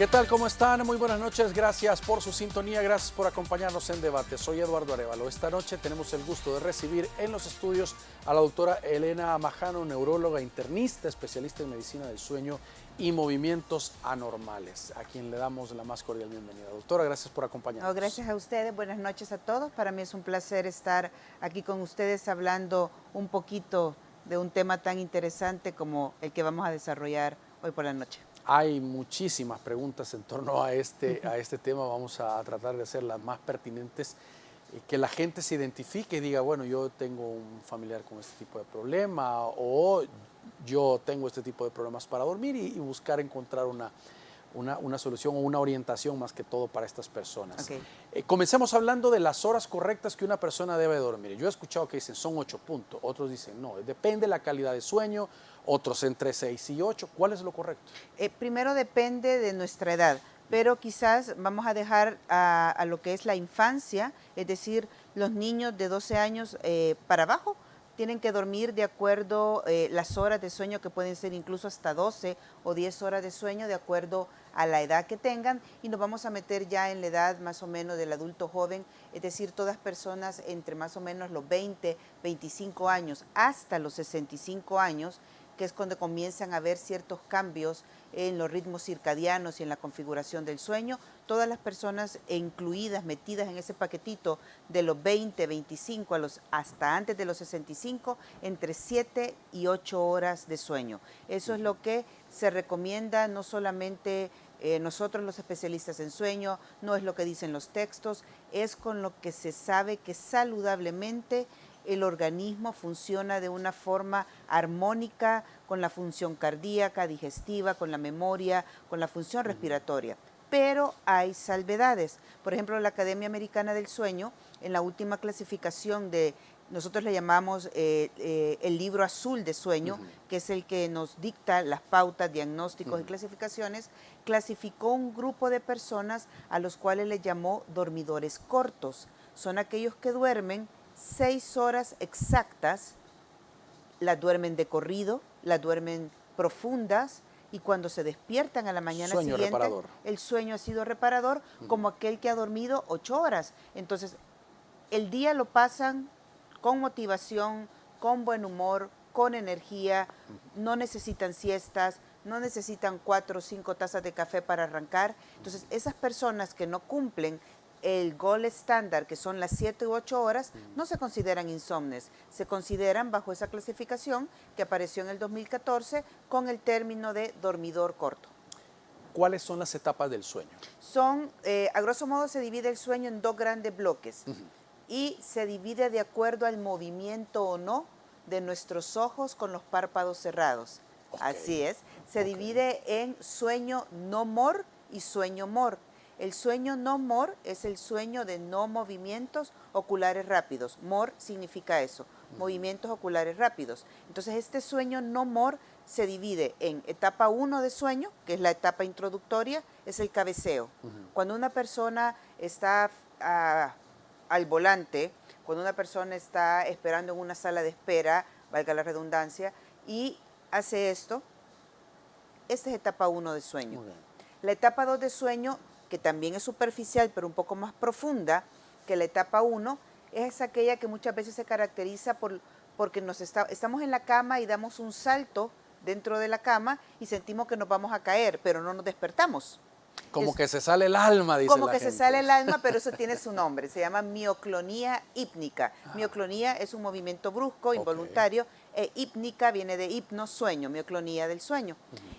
¿Qué tal? ¿Cómo están? Muy buenas noches. Gracias por su sintonía, gracias por acompañarnos en debate. Soy Eduardo Arévalo. Esta noche tenemos el gusto de recibir en los estudios a la doctora Elena Majano, neuróloga internista, especialista en medicina del sueño y movimientos anormales, a quien le damos la más cordial bienvenida. Doctora, gracias por acompañarnos. Gracias a ustedes, buenas noches a todos. Para mí es un placer estar aquí con ustedes hablando un poquito de un tema tan interesante como el que vamos a desarrollar hoy por la noche. Hay muchísimas preguntas en torno a este tema. Vamos a tratar de hacer las más pertinentes, que la gente se identifique y diga, bueno, yo tengo un familiar con este tipo de problema o yo tengo este tipo de problemas para dormir y buscar encontrar una solución o una orientación más que todo para estas personas. Okay. Comencemos hablando de las horas correctas que una persona debe dormir. Yo he escuchado que dicen son 8 puntos, otros dicen no, depende de la calidad de sueño, otros entre 6 y 8. ¿Cuál es lo correcto? Primero depende de nuestra edad, pero quizás vamos a dejar a lo que es la infancia, es decir, los niños de 12 años para abajo, tienen que dormir de acuerdo las horas de sueño, que pueden ser incluso hasta 12 o 10 horas de sueño, de acuerdo a la edad que tengan, y nos vamos a meter ya en la edad más o menos del adulto joven, es decir, todas personas entre más o menos los 20, 25 años hasta los 65 años, que es cuando comienzan a haber ciertos cambios en los ritmos circadianos y en la configuración del sueño. Todas las personas incluidas, metidas en ese paquetito de los 20, 25 hasta antes de los 65, entre 7 y 8 horas de sueño. Eso es lo que se recomienda, no solamente nosotros los especialistas en sueño, no es lo que dicen los textos, es con lo que se sabe que saludablemente el organismo funciona de una forma armónica con la función cardíaca, digestiva, con la memoria, con la función respiratoria. Pero hay salvedades. Por ejemplo, la Academia Americana del Sueño, en la última clasificación nosotros le llamamos el libro azul de sueño, que es el que nos dicta las pautas, diagnósticos y clasificaciones, clasificó un grupo de personas a los cuales le llamó dormidores cortos. Son aquellos que duermen 6 horas exactas, las duermen de corrido, las duermen profundas, y cuando se despiertan a la mañana siguiente, reparador. El sueño ha sido reparador, como aquel que ha dormido 8 horas. Entonces, el día lo pasan con motivación, con buen humor, con energía, no necesitan siestas, no necesitan 4 o 5 tazas de café para arrancar. Entonces, esas personas que no cumplen el gold estándar, que son las 7 u 8 horas, no se consideran insomnes, se consideran bajo esa clasificación que apareció en el 2014 con el término de dormidor corto. ¿Cuáles son las etapas del sueño? A grosso modo se divide el sueño en 2 grandes bloques y se divide de acuerdo al movimiento o no de nuestros ojos con los párpados cerrados. Así es, se divide en sueño no mor y sueño mor. El sueño no mor es el sueño de no movimientos oculares rápidos. Mor significa eso, movimientos oculares rápidos. Entonces, este sueño no mor se divide en etapa 1 de sueño, que es la etapa introductoria, es el cabeceo. Cuando una persona está al volante, cuando una persona está esperando en una sala de espera, valga la redundancia, y hace esto, esta es etapa 1 de sueño. La etapa 2 de sueño, que también es superficial, pero un poco más profunda que la etapa 1, es aquella que muchas veces se caracteriza porque estamos en la cama y damos un salto dentro de la cama y sentimos que nos vamos a caer, pero no nos despertamos. Como que se sale el alma, dice la gente. Como que se sale el alma, pero eso tiene su nombre, se llama mioclonía hípnica. Mioclonía es un movimiento brusco, involuntario, e hípnica viene de hipno, sueño, mioclonía del sueño.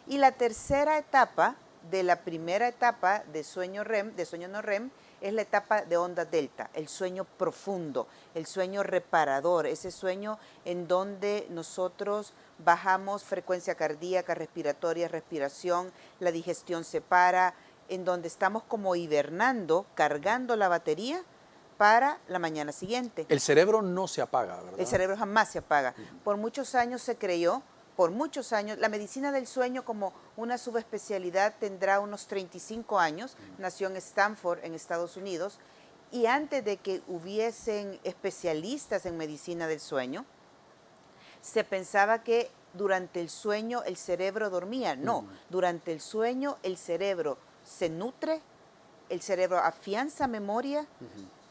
Y la tercera etapa de la primera etapa de sueño REM, de sueño no REM, es la etapa de onda delta, el sueño profundo, el sueño reparador, ese sueño en donde nosotros bajamos frecuencia cardíaca, respiratoria, respiración, la digestión se para, en donde estamos como hibernando, cargando la batería para la mañana siguiente. El cerebro no se apaga, ¿verdad? El cerebro jamás se apaga. Por muchos años se creyó, por muchos años. La medicina del sueño como una subespecialidad tendrá unos 35 años, nació en Stanford, en Estados Unidos, y antes de que hubiesen especialistas en medicina del sueño, se pensaba que durante el sueño el cerebro dormía. No, durante el sueño el cerebro se nutre, el cerebro afianza memoria,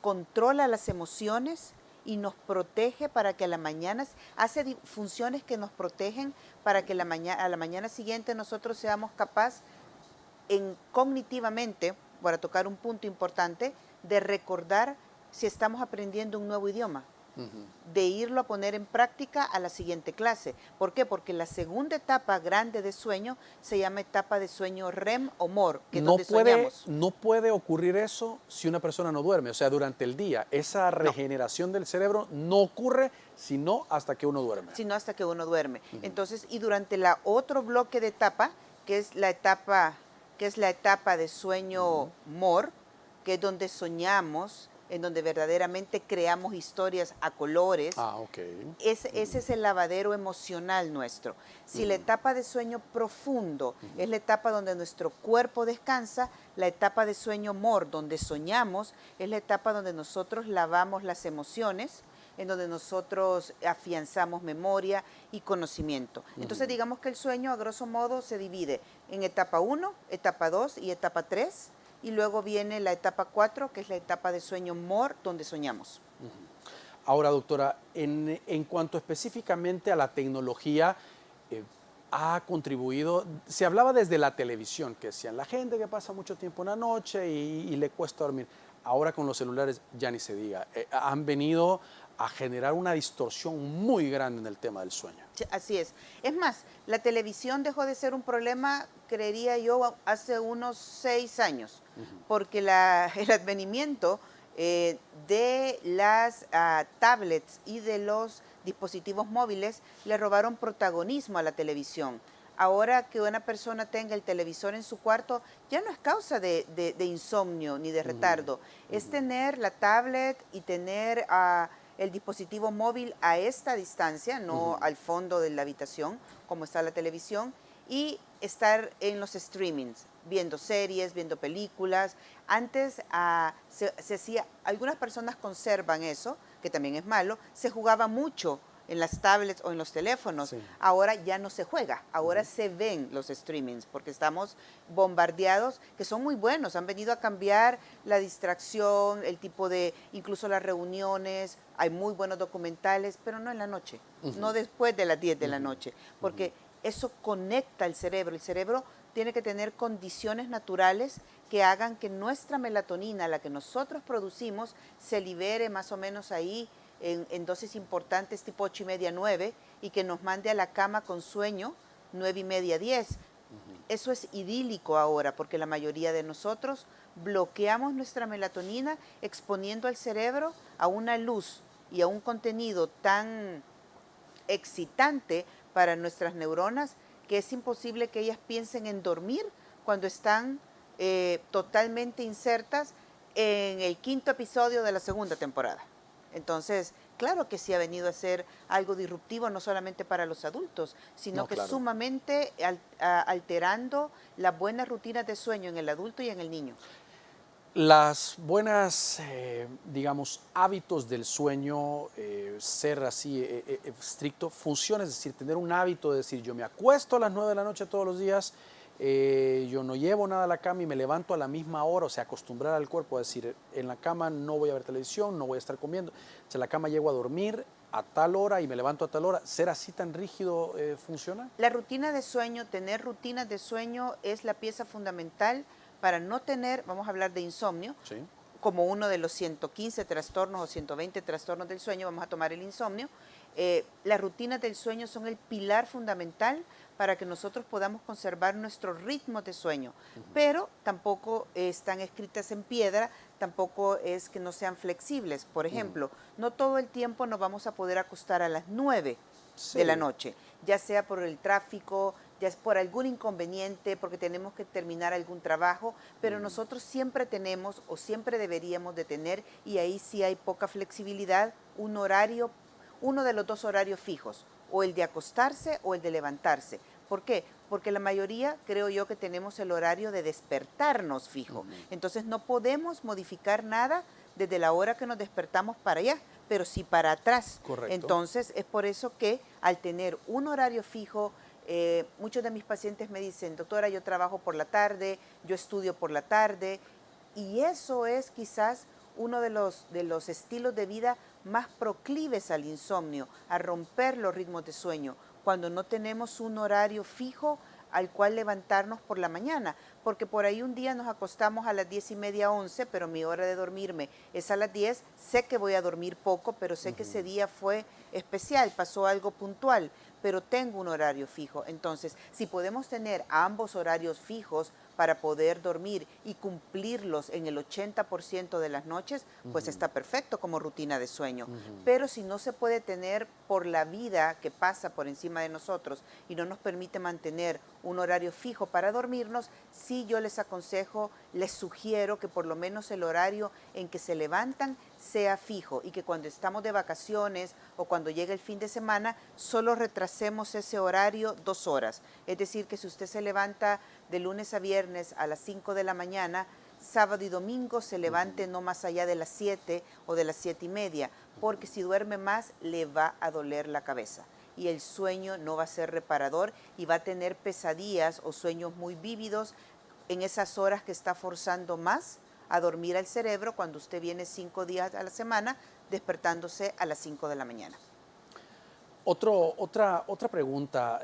controla las emociones y nos protege para que a la mañana, hace funciones que nos protegen para que a la mañana siguiente nosotros seamos capaces cognitivamente, para tocar un punto importante, de recordar si estamos aprendiendo un nuevo idioma, de irlo a poner en práctica a la siguiente clase. ¿Por qué? Porque la segunda etapa grande de sueño se llama etapa de sueño REM o MOR, que es donde soñamos. No puede ocurrir eso si una persona no duerme, o sea, durante el día. Esa regeneración del cerebro no ocurre sino hasta que uno duerme. Sino hasta que uno duerme. Entonces, y durante la otro bloque de etapa, que es la etapa de sueño MOR, que es donde soñamos, en donde verdaderamente creamos historias a colores. Ese es el lavadero emocional nuestro. Si la etapa de sueño profundo es la etapa donde nuestro cuerpo descansa, la etapa de sueño MOR, donde soñamos, es la etapa donde nosotros lavamos las emociones, en donde nosotros afianzamos memoria y conocimiento. Entonces digamos que el sueño a grosso modo se divide en etapa 1, etapa 2 y etapa 3, y luego viene la etapa 4, que es la etapa de sueño MOR, donde soñamos. Ahora, doctora, en cuanto específicamente a la tecnología, ha contribuido, se hablaba desde la televisión, que decían, la gente que pasa mucho tiempo en la noche y le cuesta dormir. Ahora con los celulares ya ni se diga, han venido a generar una distorsión muy grande en el tema del sueño. Sí, así es. Es más, la televisión dejó de ser un problema, creería yo, hace unos 6 años, porque el advenimiento de las tablets y de los dispositivos móviles le robaron protagonismo a la televisión. Ahora que una persona tenga el televisor en su cuarto ya no es causa de insomnio ni de retardo, es tener la tablet y tener el dispositivo móvil a esta distancia, no al fondo de la habitación, como está la televisión, y estar en los streamings, viendo series, viendo películas. Antes se hacía, algunas personas conservan eso, que también es malo, se jugaba mucho en las tablets o en los teléfonos. Ahora ya no se juega, ahora se ven los streamings porque estamos bombardeados, que son muy buenos, han venido a cambiar la distracción, el tipo de, incluso las reuniones, hay muy buenos documentales, pero no en la noche, no después de las 10 de la noche, porque eso conecta el cerebro tiene que tener condiciones naturales que hagan que nuestra melatonina, la que nosotros producimos, se libere más o menos ahí en dosis importantes tipo 8:30, 9, y que nos mande a la cama con sueño 9:30, 10. Eso es idílico ahora porque la mayoría de nosotros bloqueamos nuestra melatonina exponiendo al cerebro a una luz y a un contenido tan excitante para nuestras neuronas que es imposible que ellas piensen en dormir cuando están totalmente insertas en el 5.º episodio de la 2ª temporada. Entonces, claro que sí ha venido a ser algo disruptivo, no solamente para los adultos, sino que sumamente alterando las buenas rutinas de sueño en el adulto y en el niño. Las buenas, digamos, hábitos del sueño, ser así estricto, funciona, es decir, tener un hábito de decir, yo me acuesto a las 9 de la noche todos los días, yo no llevo nada a la cama y me levanto a la misma hora, o sea, acostumbrar al cuerpo a decir, en la cama no voy a ver televisión, no voy a estar comiendo, o sea, en la cama llego a dormir a tal hora y me levanto a tal hora. ¿Ser así tan rígido funciona? La rutina de sueño, tener rutinas de sueño es la pieza fundamental para no tener, vamos a hablar de insomnio, como uno de los 115 trastornos o 120 trastornos del sueño, vamos a tomar el insomnio. Las rutinas del sueño son el pilar fundamental para que nosotros podamos conservar nuestro ritmo de sueño, pero tampoco están escritas en piedra, tampoco es que no sean flexibles. Por ejemplo, no todo el tiempo nos vamos a poder acostar a las 9 de la noche, ya sea por el tráfico, ya es por algún inconveniente, porque tenemos que terminar algún trabajo, pero nosotros siempre tenemos o siempre deberíamos de tener, y ahí sí hay poca flexibilidad, un horario, uno de los 2 horarios fijos, o el de acostarse o el de levantarse. ¿Por qué? Porque la mayoría creo yo que tenemos el horario de despertarnos fijo. Entonces no podemos modificar nada desde la hora que nos despertamos para allá, pero sí para atrás. Correcto. Entonces es por eso que al tener un horario fijo, muchos de mis pacientes me dicen, doctora, yo trabajo por la tarde, yo estudio por la tarde, y eso es quizás uno de los estilos de vida más proclives al insomnio, a romper los ritmos de sueño, cuando no tenemos un horario fijo al cual levantarnos por la mañana, porque por ahí un día nos acostamos a las 10:30, 11, pero mi hora de dormirme es a las 10, sé que voy a dormir poco, pero sé que ese día fue especial, pasó algo puntual, pero tengo un horario fijo. Entonces, si podemos tener ambos horarios fijos para poder dormir y cumplirlos en el 80% de las noches, pues está perfecto como rutina de sueño. Pero si no se puede tener por la vida que pasa por encima de nosotros y no nos permite mantener un horario fijo para dormirnos, sí yo les aconsejo, les sugiero que por lo menos el horario en que se levantan sea fijo y que cuando estamos de vacaciones o cuando llegue el fin de semana, solo retrasemos ese horario 2 horas. Es decir, que si usted se levanta de lunes a viernes a las 5 de la mañana, sábado y domingo se levante no más allá de las 7 o de las 7:30, porque si duerme más le va a doler la cabeza y el sueño no va a ser reparador y va a tener pesadillas o sueños muy vívidos en esas horas que está forzando más a dormir al cerebro cuando usted viene 5 días a la semana despertándose a las 5 de la mañana. Otra pregunta,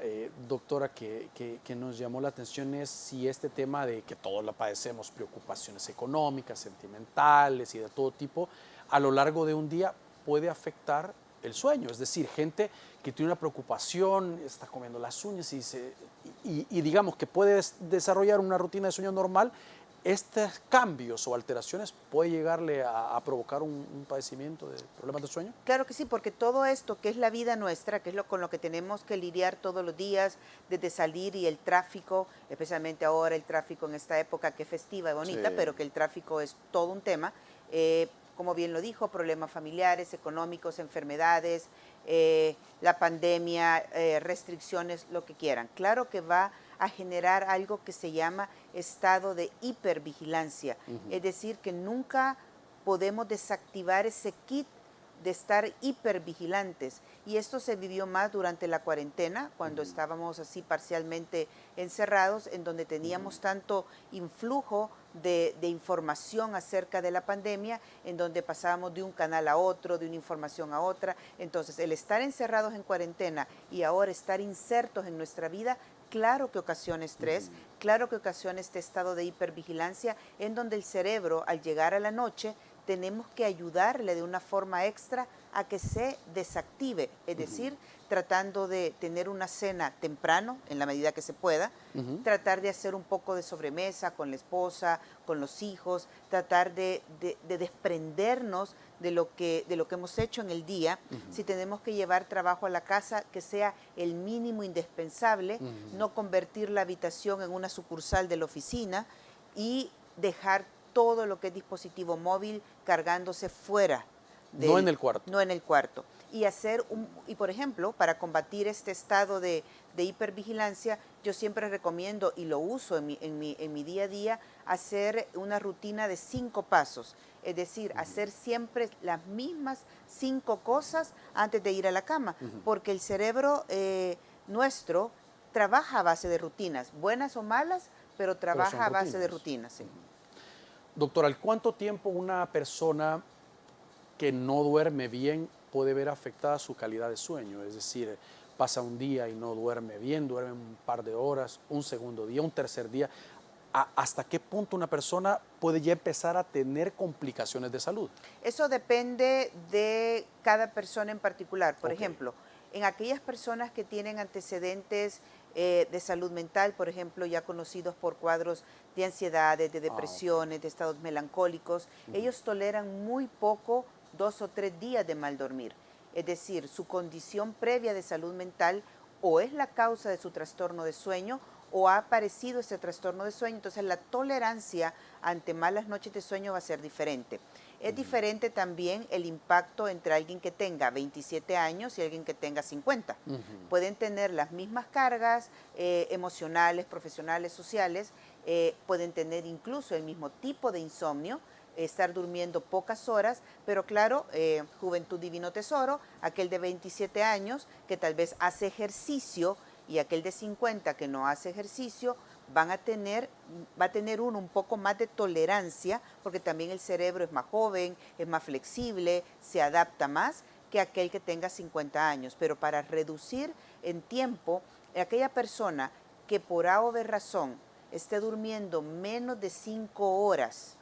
doctora, que nos llamó la atención es si este tema de que todos la padecemos, preocupaciones económicas, sentimentales y de todo tipo, a lo largo de un día puede afectar el sueño. Es decir, gente que tiene una preocupación, está comiendo las uñas y digamos que puede desarrollar una rutina de sueño normal, estos cambios o alteraciones puede llegarle a provocar un padecimiento de problemas de sueño. Claro que sí, porque todo esto que es la vida nuestra, que es con lo que tenemos que lidiar todos los días, desde salir y el tráfico, especialmente ahora el tráfico en esta época que es festiva y bonita, Sí. pero que el tráfico es todo un tema, como bien lo dijo, problemas familiares, económicos, enfermedades, la pandemia, restricciones, lo que quieran. Claro que va a generar algo que se llama estado de hipervigilancia, es decir, que nunca podemos desactivar ese kit de estar hipervigilantes. Y esto se vivió más durante la cuarentena, cuando estábamos así parcialmente encerrados, en donde teníamos tanto influjo de información acerca de la pandemia, en donde pasábamos de un canal a otro, de una información a otra. Entonces, el estar encerrados en cuarentena y ahora estar insertos en nuestra vida, claro que ocasiona estrés, claro que ocasiona este estado de hipervigilancia, en donde el cerebro, al llegar a la noche, tenemos que ayudarle de una forma extra a que se desactive, es decir, tratando de tener una cena temprano, en la medida que se pueda, tratar de hacer un poco de sobremesa con la esposa, con los hijos, tratar de desprendernos de lo que hemos hecho en el día. Si tenemos que llevar trabajo a la casa, que sea el mínimo indispensable, no convertir la habitación en una sucursal de la oficina y dejar todo lo que es dispositivo móvil cargándose fuera. No en el cuarto. No en el cuarto. Y por ejemplo, para combatir este estado de hipervigilancia, yo siempre recomiendo, y lo uso en mi día a día, hacer una rutina de 5 pasos. Es decir, hacer siempre las mismas 5 cosas antes de ir a la cama, porque el cerebro nuestro trabaja a base de rutinas, buenas o malas, pero trabaja a base de rutinas. Sí. Doctora, ¿al cuánto tiempo una persona que no duerme bien puede ver afectada su calidad de sueño? Es decir, pasa un día y no duerme bien, duerme un par de horas, un segundo día, un tercer día. ¿Hasta qué punto una persona puede ya empezar a tener complicaciones de salud? Eso depende de cada persona en particular. Por ejemplo, en aquellas personas que tienen antecedentes de salud mental, por ejemplo, ya conocidos por cuadros de ansiedades, de depresiones, de estados melancólicos, ellos toleran muy poco 2 o 3 días de mal dormir. Es decir, su condición previa de salud mental o es la causa de su trastorno de sueño o ha aparecido este trastorno de sueño, entonces la tolerancia ante malas noches de sueño va a ser diferente. Es diferente también el impacto entre alguien que tenga 27 años y alguien que tenga 50. Pueden tener las mismas cargas emocionales, profesionales, sociales, pueden tener incluso el mismo tipo de insomnio, estar durmiendo pocas horas, pero claro, juventud divino tesoro, aquel de 27 años que tal vez hace ejercicio y aquel de 50 que no hace ejercicio, va a tener uno un poco más de tolerancia, porque también el cerebro es más joven, es más flexible, se adapta más que aquel que tenga 50 años. Pero para reducir en tiempo, aquella persona que por A o B razón esté durmiendo menos de 5 horas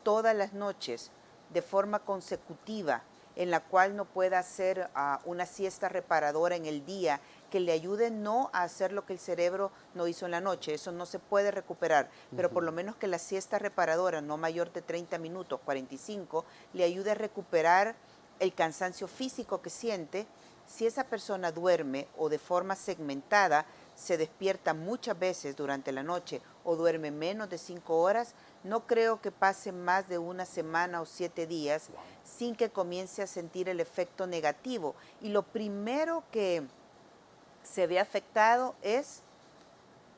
todas las noches de forma consecutiva, en la cual no pueda hacer una siesta reparadora en el día, que le ayude no a hacer lo que el cerebro no hizo en la noche, eso no se puede recuperar, pero por lo menos que la siesta reparadora, no mayor de 30 minutos, 45, le ayude a recuperar el cansancio físico que siente. Si esa persona duerme o de forma segmentada, se despierta muchas veces durante la noche o duerme menos de 5 horas, no creo que pase más de una semana o 7 días sin que comience a sentir el efecto negativo. Y lo primero que se ve afectado es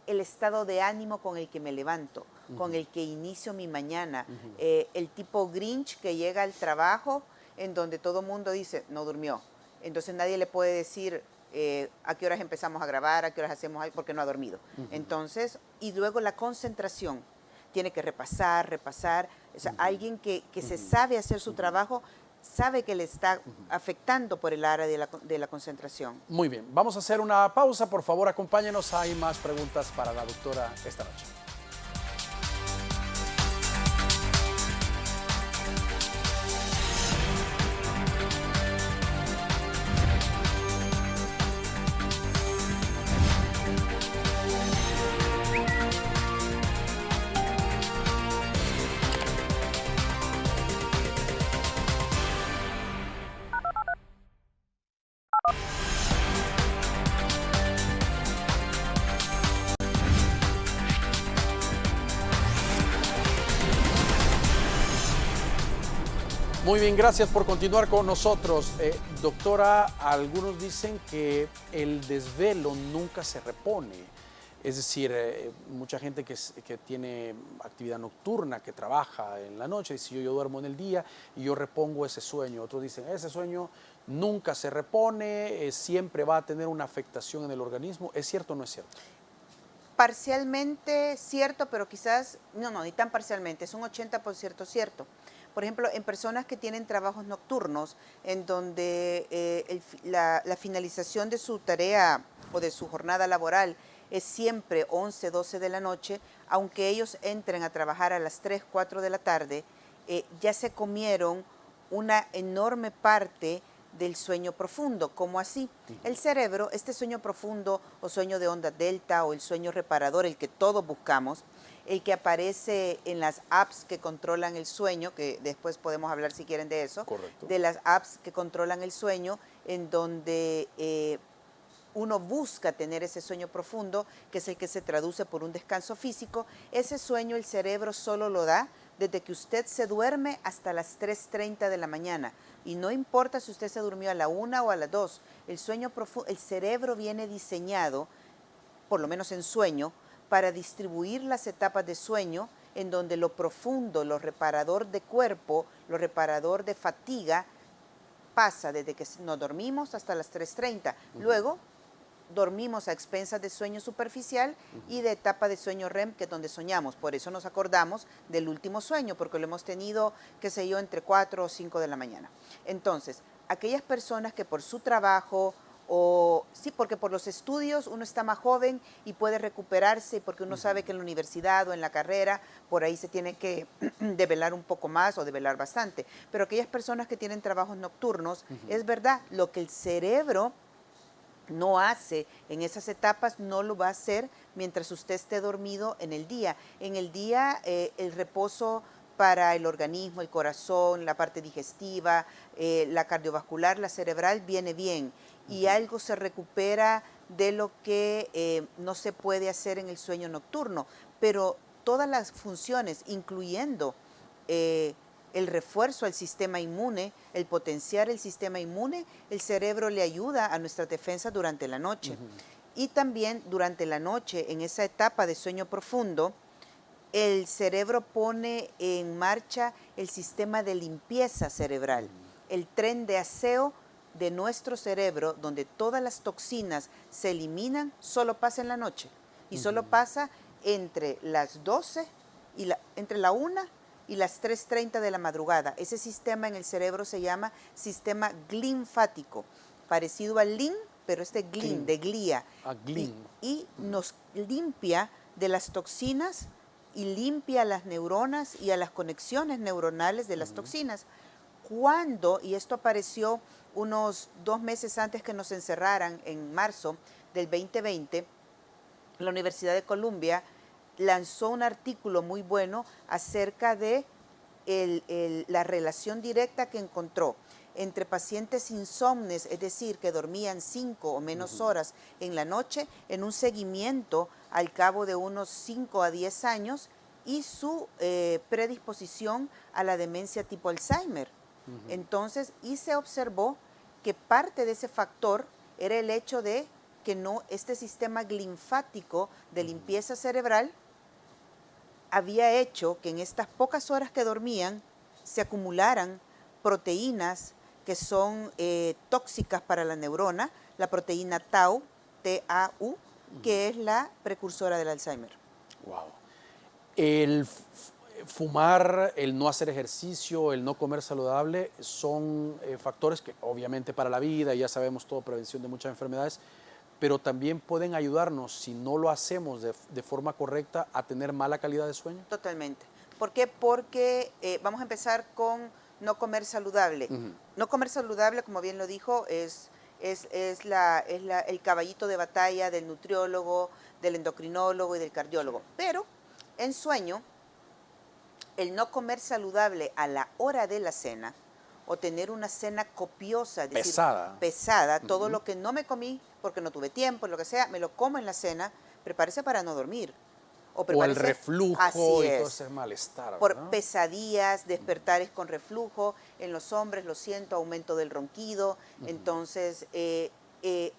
el estado de ánimo con el que me levanto, con el que inicio mi mañana. El tipo Grinch que llega al trabajo en donde todo el mundo dice, no durmió. Entonces nadie le puede decir a qué horas empezamos a grabar, a qué horas hacemos algo, porque no ha dormido. Entonces, y luego la concentración. Tiene que repasar. O sea, alguien que se sabe hacer su trabajo, sabe que le está afectando por el área de la concentración. Muy bien, vamos a hacer una pausa. Por favor, acompáñenos. Hay más preguntas para la doctora esta noche. Muy bien, gracias por continuar con nosotros. Doctora, algunos dicen que el desvelo nunca se repone. Es decir, mucha gente que tiene actividad nocturna, que trabaja en la noche, dice yo duermo en el día y yo repongo ese sueño. Otros dicen, ese sueño nunca se repone, siempre va a tener una afectación en el organismo. ¿Es cierto o no es cierto? Parcialmente cierto, pero quizás, no, ni tan parcialmente, es un 80% cierto. Por ejemplo, en personas que tienen trabajos nocturnos, en donde la finalización de su tarea o de su jornada laboral es siempre 11, 12 de la noche, aunque ellos entren a trabajar a las 3, 4 de la tarde, ya se comieron una enorme parte del sueño profundo. ¿Cómo así? El cerebro, este sueño profundo o sueño de onda delta o el sueño reparador, el que todos buscamos, el que aparece en las apps que controlan el sueño, que después podemos hablar si quieren de eso. Correcto. De las apps que controlan el sueño, en donde uno busca tener ese sueño profundo, que es el que se traduce por un descanso físico. Ese sueño el cerebro solo lo da desde que usted se duerme hasta las 3:30 de la mañana. Y no importa si usted se durmió a la 1 o a las 2, el sueño profundo, el cerebro viene diseñado, por lo menos en sueño, para distribuir las etapas de sueño en donde lo profundo, lo reparador de cuerpo, lo reparador de fatiga, pasa desde que nos dormimos hasta las 3:30. Luego dormimos a expensas de sueño superficial y de etapa de sueño REM, que es donde soñamos. Por eso nos acordamos del último sueño, porque lo hemos tenido, qué sé yo, entre 4 o 5 de la mañana. Entonces, aquellas personas que por su trabajo o sí, porque por los estudios uno está más joven y puede recuperarse, porque uno sabe que en la universidad o en la carrera por ahí se tiene que develar un poco más o develar bastante. Pero aquellas personas que tienen trabajos nocturnos, es verdad, lo que el cerebro no hace en esas etapas, no lo va a hacer mientras usted esté dormido en el día. En el día el reposo para el organismo, el corazón, la parte digestiva, la cardiovascular, la cerebral, viene bien. Y algo se recupera de lo que no se puede hacer en el sueño nocturno. Pero todas las funciones, incluyendo el refuerzo al sistema inmune, el potenciar el sistema inmune, el cerebro le ayuda a nuestra defensa durante la noche. Y también durante la noche, en esa etapa de sueño profundo, el cerebro pone en marcha el sistema de limpieza cerebral, el tren de aseo de nuestro cerebro, donde todas las toxinas se eliminan, solo pasa en la noche. Y solo pasa entre las 12 y entre la 1 y las 3:30 de la madrugada. Ese sistema en el cerebro se llama sistema glinfático, parecido al lin, pero glin, de glía. Glin. Y nos limpia de las toxinas y limpia a las neuronas y a las conexiones neuronales de las toxinas. Cuando, y esto apareció unos 2 meses antes que nos encerraran, en marzo del 2020, la Universidad de Columbia lanzó un artículo muy bueno acerca de la relación directa que encontró entre pacientes insomnes, es decir, que dormían 5 o menos horas en la noche, en un seguimiento al cabo de unos 5 a 10 años, y su predisposición a la demencia tipo Alzheimer. Entonces, y se observó que parte de ese factor era el hecho de que este sistema linfático de limpieza cerebral había hecho que en estas pocas horas que dormían se acumularan proteínas que son tóxicas para la neurona, la proteína Tau, T-A-U, que es la precursora del Alzheimer. Wow. El fumar, el no hacer ejercicio, el no comer saludable son factores que obviamente para la vida, ya sabemos todo, prevención de muchas enfermedades, pero también pueden ayudarnos, si no lo hacemos de forma correcta, a tener mala calidad de sueño. Totalmente. ¿Por qué? Porque vamos a empezar con no comer saludable. No comer saludable, como bien lo dijo, es el caballito de batalla del nutriólogo, del endocrinólogo y del cardiólogo. Pero en sueño, el no comer saludable a la hora de la cena, o tener una cena copiosa, es decir, pesada, todo lo que no me comí porque no tuve tiempo, lo que sea, me lo como en la cena, prepárese para no dormir. O el reflujo y todo ese malestar. Por ¿no? pesadillas, despertares con reflujo. En los hombres, lo siento, aumento del ronquido. Entonces,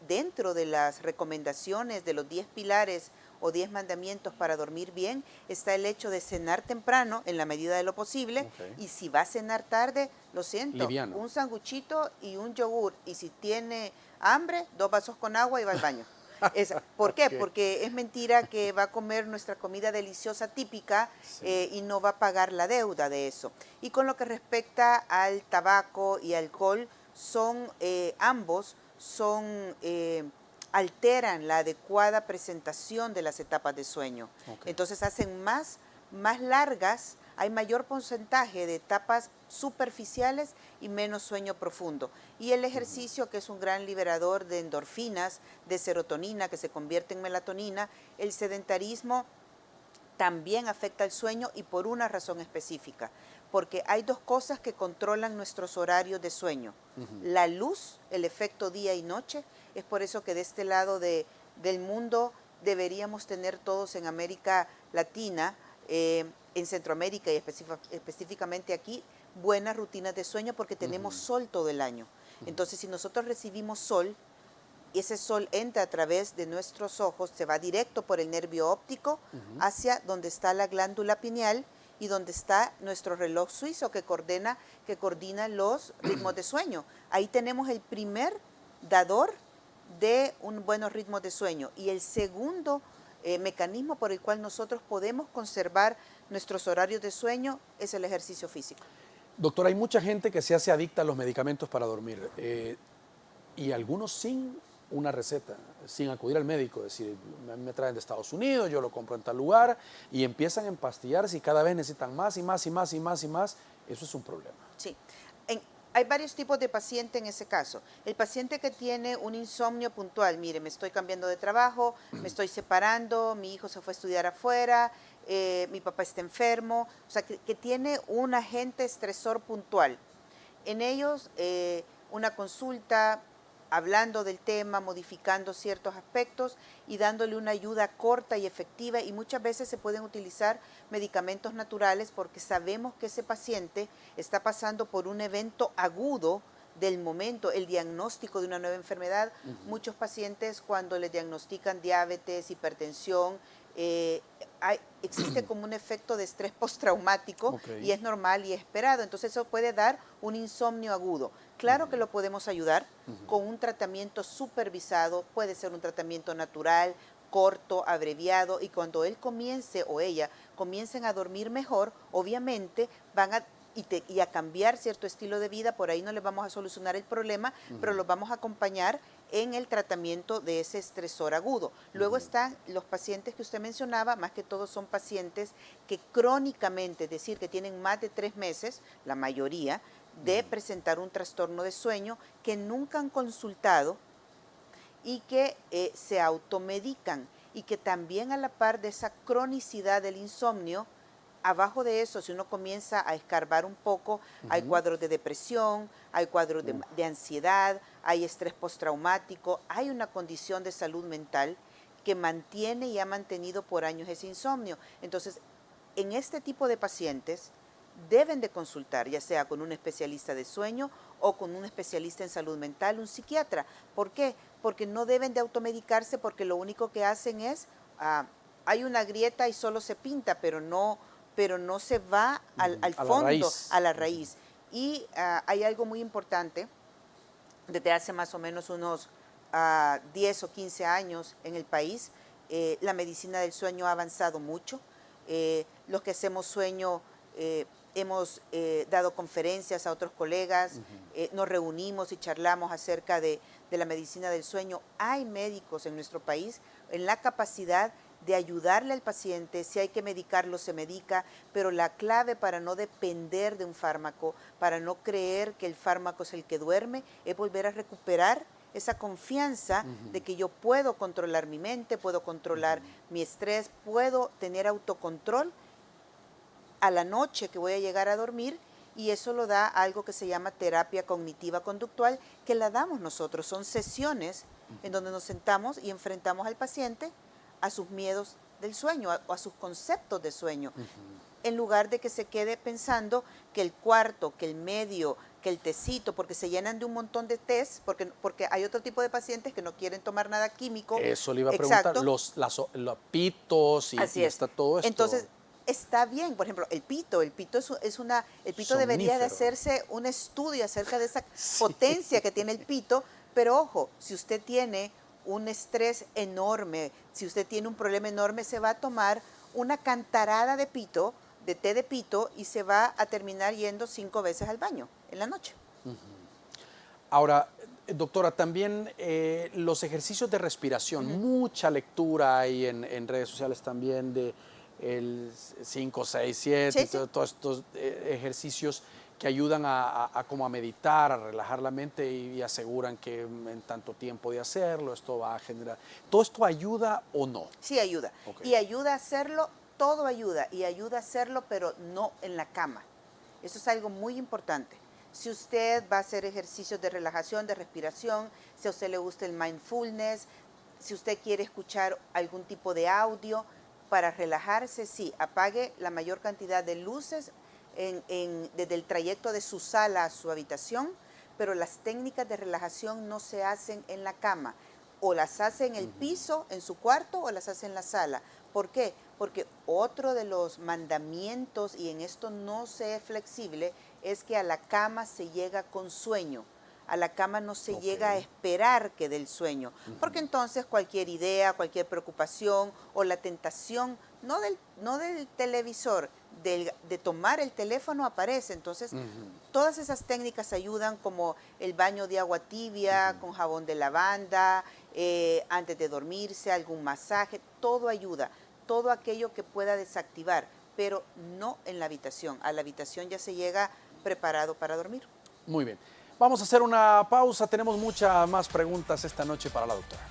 dentro de las recomendaciones de los 10 pilares o 10 mandamientos para dormir bien, está el hecho de cenar temprano en la medida de lo posible. Y si va a cenar tarde, lo siento, liviano, un sanguchito y un yogur. Y si tiene hambre, 2 vasos con agua y va al baño. ¿Por qué? Porque es mentira que va a comer nuestra comida deliciosa típica y no va a pagar la deuda de eso. Y con lo que respecta al tabaco y alcohol, ambos alteran la adecuada presentación de las etapas de sueño. Entonces hacen más largas, hay mayor porcentaje de etapas superficiales y menos sueño profundo. Y el ejercicio, que es un gran liberador de endorfinas, de serotonina, que se convierte en melatonina, el sedentarismo también afecta el sueño, y por una razón específica, porque hay 2 cosas que controlan nuestros horarios de sueño. La luz, el efecto día y noche. Es por eso que de este lado del mundo deberíamos tener todos en América Latina, en Centroamérica y específicamente aquí, buenas rutinas de sueño, porque tenemos sol todo el año. Entonces, si nosotros recibimos sol, y ese sol entra a través de nuestros ojos, se va directo por el nervio óptico hacia donde está la glándula pineal y donde está nuestro reloj suizo que coordina los ritmos de sueño. Ahí tenemos el primer dador de un buen ritmo de sueño. Y el segundo mecanismo por el cual nosotros podemos conservar nuestros horarios de sueño es el ejercicio físico. Doctora, hay mucha gente que se hace adicta a los medicamentos para dormir, y algunos sin una receta, sin acudir al médico, es decir, me traen de Estados Unidos, yo lo compro en tal lugar, y empiezan a empastillarse y cada vez necesitan más y más y más y más y más. Eso es un problema. Sí. Hay varios tipos de paciente en ese caso. El paciente que tiene un insomnio puntual, mire, me estoy cambiando de trabajo, me estoy separando, mi hijo se fue a estudiar afuera, mi papá está enfermo, o sea, que tiene un agente estresor puntual. En ellos, una consulta hablando del tema, modificando ciertos aspectos y dándole una ayuda corta y efectiva, y muchas veces se pueden utilizar medicamentos naturales porque sabemos que ese paciente está pasando por un evento agudo del momento, el diagnóstico de una nueva enfermedad. Muchos pacientes, cuando les diagnostican diabetes, hipertensión, existe como un efecto de estrés postraumático, y es normal y esperado. Entonces eso puede dar un insomnio agudo. Claro que lo podemos ayudar con un tratamiento supervisado, puede ser un tratamiento natural, corto, abreviado, y cuando él comience o ella comiencen a dormir mejor, obviamente van a y a cambiar cierto estilo de vida. Por ahí no les vamos a solucionar el problema, pero los vamos a acompañar en el tratamiento de ese estresor agudo. Luego están los pacientes que usted mencionaba, más que todo son pacientes que crónicamente, es decir, que tienen más de 3 meses, la mayoría, de presentar un trastorno de sueño, que nunca han consultado y que se automedican, y que también a la par de esa cronicidad del insomnio, abajo de eso, si uno comienza a escarbar un poco, hay cuadros de depresión, hay cuadros de ansiedad, hay estrés postraumático, hay una condición de salud mental que mantiene y ha mantenido por años ese insomnio. Entonces, en este tipo de pacientes deben de consultar, ya sea con un especialista de sueño o con un especialista en salud mental, un psiquiatra. ¿Por qué? Porque no deben de automedicarse, porque lo único que hacen es, hay una grieta y solo se pinta, pero no se va al fondo, a la raíz. Y hay algo muy importante, desde hace más o menos unos 10 o 15 años en el país, la medicina del sueño ha avanzado mucho. Los que hacemos sueño hemos dado conferencias a otros colegas, nos reunimos y charlamos acerca de la medicina del sueño. Hay médicos en nuestro país en la capacidad de ayudarle al paciente. Si hay que medicarlo, se medica, pero la clave para no depender de un fármaco, para no creer que el fármaco es el que duerme, es volver a recuperar esa confianza de que yo puedo controlar mi mente, puedo controlar mi estrés, puedo tener autocontrol a la noche que voy a llegar a dormir, y eso lo da algo que se llama terapia cognitiva conductual, que la damos nosotros. Son sesiones en donde nos sentamos y enfrentamos al paciente a sus miedos del sueño o a sus conceptos de sueño, en lugar de que se quede pensando que el cuarto, que el medio, que el tecito, porque se llenan de un montón de tés, porque hay otro tipo de pacientes que no quieren tomar nada químico. Eso le iba a preguntar, los pitos y está todo esto. Entonces, está bien, por ejemplo, el pito debería de hacerse un estudio acerca de esa potencia que tiene el pito, pero ojo, si usted tiene un estrés enorme, si usted tiene un problema enorme, se va a tomar una cantarada de pito, de té de pito, y se va a terminar yendo 5 veces al baño en la noche. Ahora, doctora, también los ejercicios de respiración, mucha lectura hay en redes sociales también de el 5, 6, 7, todos estos ejercicios que ayudan a como a meditar, a relajar la mente y aseguran que en tanto tiempo de hacerlo, esto va a generar. ¿Todo esto ayuda o no? Sí, ayuda. Y ayuda a hacerlo, todo ayuda, y ayuda a hacerlo, pero no en la cama. Eso es algo muy importante. Si usted va a hacer ejercicios de relajación, de respiración, si a usted le gusta el mindfulness, si usted quiere escuchar algún tipo de audio para relajarse, sí, apague la mayor cantidad de luces desde el trayecto de su sala a su habitación, pero las técnicas de relajación no se hacen en la cama, o las hace en el piso, en su cuarto, o las hace en la sala. ¿Por qué? Porque otro de los mandamientos, y en esto no se es flexible, es que a la cama se llega con sueño. A la cama no se llega a esperar que dé el sueño, porque entonces cualquier idea, cualquier preocupación o la tentación, no del televisor, de tomar el teléfono aparece. Entonces, todas esas técnicas ayudan, como el baño de agua tibia con jabón de lavanda, antes de dormirse, algún masaje, todo ayuda, todo aquello que pueda desactivar, pero no en la habitación. A la habitación ya se llega preparado para dormir. Muy bien. Vamos a hacer una pausa. Tenemos muchas más preguntas esta noche para la doctora.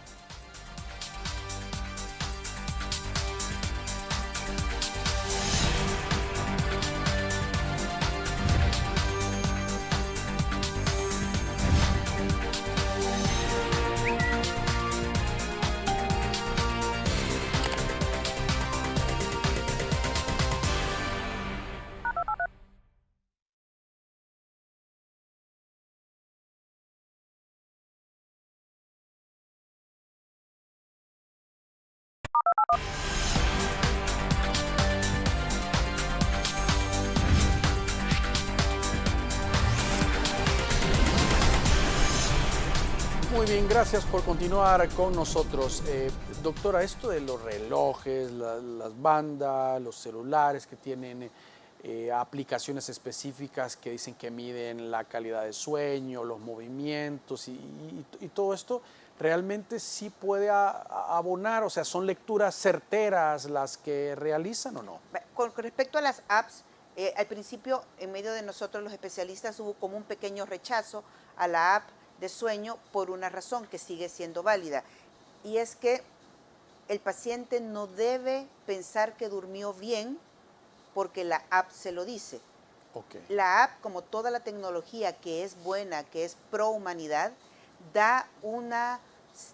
Muy bien, gracias por continuar con nosotros. Doctora, esto de los relojes, las bandas, los celulares que tienen aplicaciones específicas que dicen que miden la calidad de sueño, los movimientos y todo esto, ¿realmente sí puede abonar? O sea, ¿son lecturas certeras las que realizan o no? Con respecto a las apps, al principio, en medio de nosotros los especialistas, hubo como un pequeño rechazo a la app de sueño por una razón que sigue siendo válida. Y es que el paciente no debe pensar que durmió bien porque la app se lo dice. Okay. La app, como toda la tecnología que es buena, que es pro humanidad,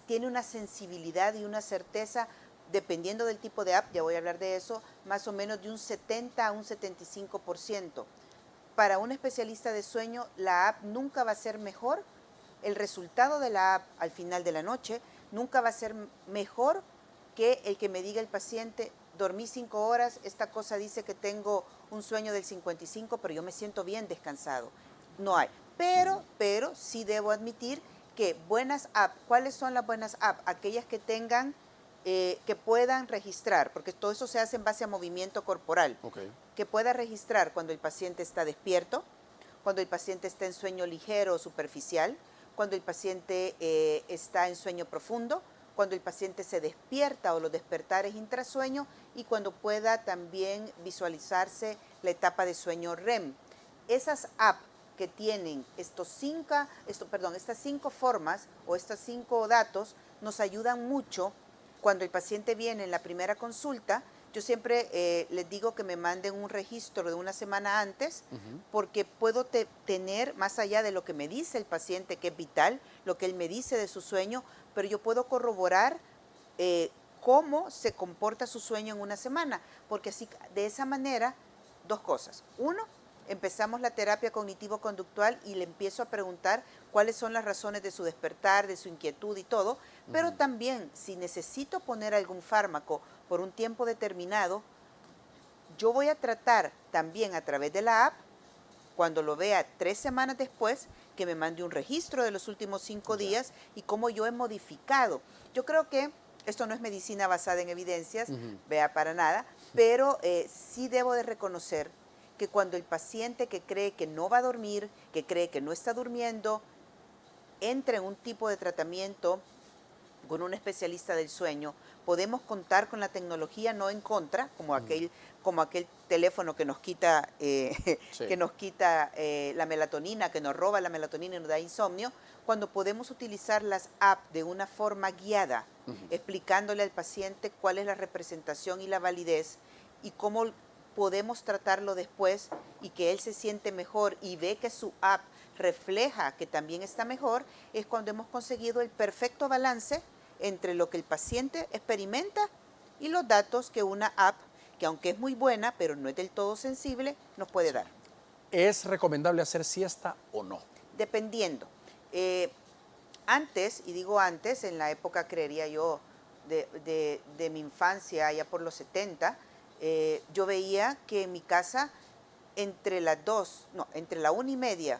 tiene una sensibilidad y una certeza, dependiendo del tipo de app, ya voy a hablar de eso, más o menos de un 70 a un 75%. Para un especialista de sueño, la app nunca va a ser mejor, el resultado de la app al final de la noche nunca va a ser mejor que el que me diga el paciente, dormí 5 horas, esta cosa dice que tengo un sueño del 55, pero yo me siento bien descansado. No hay. Pero sí debo admitir que buenas apps, ¿cuáles son las buenas apps? Aquellas que tengan, que puedan registrar, porque todo eso se hace en base a movimiento corporal, Okay. que pueda registrar cuando el paciente está despierto, cuando el paciente está en sueño ligero o superficial, cuando el paciente está en sueño profundo, cuando el paciente se despierta o los despertares intrasueño y cuando pueda también visualizarse la etapa de sueño REM. Esas apps que tienen estas 5 formas o estos 5 datos nos ayudan mucho cuando el paciente viene en la primera consulta. Yo siempre les digo que me manden un registro de una semana antes, porque puedo tener, más allá de lo que me dice el paciente, que es vital, lo que él me dice de su sueño, pero yo puedo corroborar cómo se comporta su sueño en una semana, porque así, de esa manera, 2 cosas. Uno, empezamos la terapia cognitivo-conductual y le empiezo a preguntar cuáles son las razones de su despertar, de su inquietud y todo, pero también si necesito poner algún fármaco por un tiempo determinado, yo voy a tratar también a través de la app, cuando lo vea 3 semanas después, que me mande un registro de los últimos 5 días y cómo yo he modificado. Yo creo que esto no es medicina basada en evidencias, vea, para nada, pero sí debo de reconocer que cuando el paciente que cree que no va a dormir, que cree que no está durmiendo, entra en un tipo de tratamiento con un especialista del sueño, podemos contar con la tecnología, no en contra, como aquel teléfono que nos quita, Sí. que nos quita la melatonina, que nos roba la melatonina y nos da insomnio, cuando podemos utilizar las apps de una forma guiada, explicándole al paciente cuál es la representación y la validez y cómo podemos tratarlo después y que él se siente mejor y ve que su app refleja que también está mejor, es cuando hemos conseguido el perfecto balance entre lo que el paciente experimenta y los datos que una app, que aunque es muy buena, pero no es del todo sensible, nos puede dar. ¿Es recomendable hacer siesta o no? Dependiendo. Antes, y digo antes, en la época, creería yo, de mi infancia, allá por los 70, yo veía que en mi casa, entre la 1:30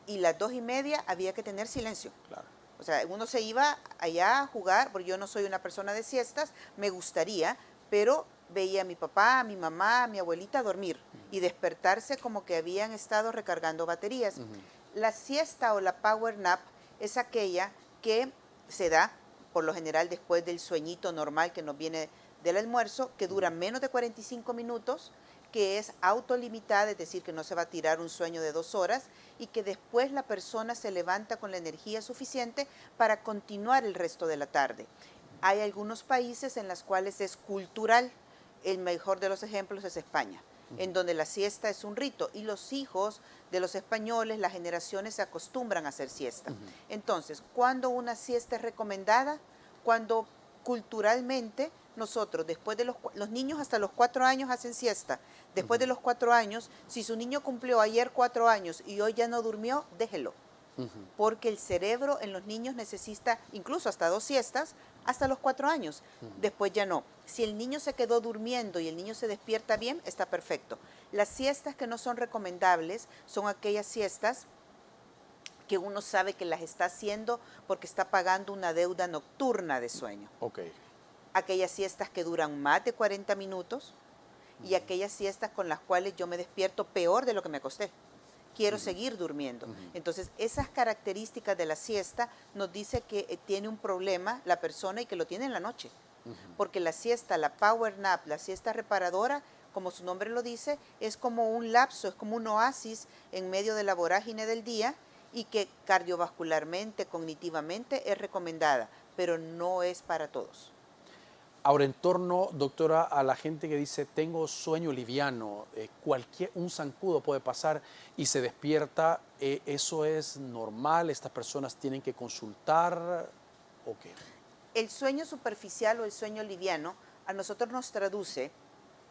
y las 2:30, había que tener silencio. Claro. O sea, uno se iba allá a jugar, porque yo no soy una persona de siestas, me gustaría, pero veía a mi papá, a mi mamá, a mi abuelita dormir y despertarse como que habían estado recargando baterías. La siesta o la power nap es aquella que se da, por lo general, después del sueñito normal que nos viene del almuerzo, que dura menos de 45 minutos, que es autolimitada, es decir, que no se va a tirar un sueño de 2 horas y que después la persona se levanta con la energía suficiente para continuar el resto de la tarde. Hay algunos países en los cuales es cultural. El mejor de los ejemplos es España, en donde la siesta es un rito y los hijos de los españoles, las generaciones, se acostumbran a hacer siesta. Entonces, ¿cuándo una siesta es recomendada? Cuando culturalmente nosotros, después de los niños hasta los 4 años hacen siesta. Después de los 4 años, si su niño cumplió ayer 4 años y hoy ya no durmió, déjelo. Porque el cerebro en los niños necesita incluso hasta 2 siestas hasta los 4 años. Después ya no. Si el niño se quedó durmiendo y el niño se despierta bien, está perfecto. Las siestas que no son recomendables son aquellas siestas que uno sabe que las está haciendo porque está pagando una deuda nocturna de sueño. Ok. Aquellas siestas que duran más de 40 minutos y aquellas siestas con las cuales yo me despierto peor de lo que me acosté. Quiero seguir durmiendo. Entonces, esas características de la siesta nos dice que tiene un problema la persona y que lo tiene en la noche. Porque la siesta, la power nap, la siesta reparadora, como su nombre lo dice, es como un lapso, es como un oasis en medio de la vorágine del día y que cardiovascularmente, cognitivamente es recomendada, pero no es para todos. Ahora, en torno, doctora, a la gente que dice, tengo sueño liviano, un zancudo puede pasar y se despierta, ¿eso es normal? ¿Estas personas tienen que consultar o qué? El sueño superficial o el sueño liviano a nosotros nos traduce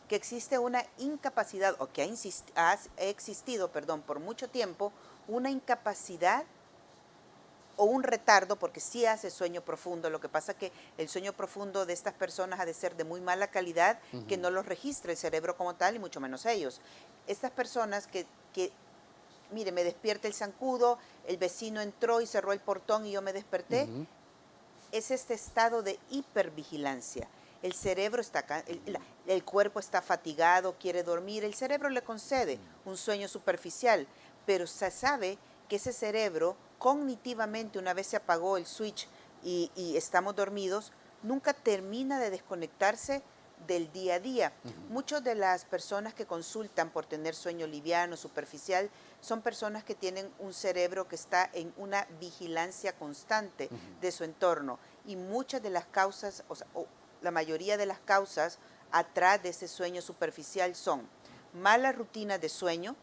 que existe una incapacidad, o que ha existido, perdón, por mucho tiempo, una incapacidad o un retardo, porque sí hace sueño profundo. Lo que pasa es que el sueño profundo de estas personas ha de ser de muy mala calidad, que no los registre el cerebro como tal, y mucho menos ellos. Estas personas mire, me despierta el zancudo, el vecino entró y cerró el portón y yo me desperté, es este estado de hipervigilancia. El cerebro está, el cuerpo está fatigado, quiere dormir, el cerebro le concede un sueño superficial, pero se sabe que ese cerebro cognitivamente, una vez se apagó el switch y estamos dormidos, nunca termina de desconectarse del día a día. Muchas de las personas que consultan por tener sueño liviano, superficial, son personas que tienen un cerebro que está en una vigilancia constante de su entorno, y muchas de las causas, o la mayoría de las causas atrás de ese sueño superficial son mala rutina de sueño,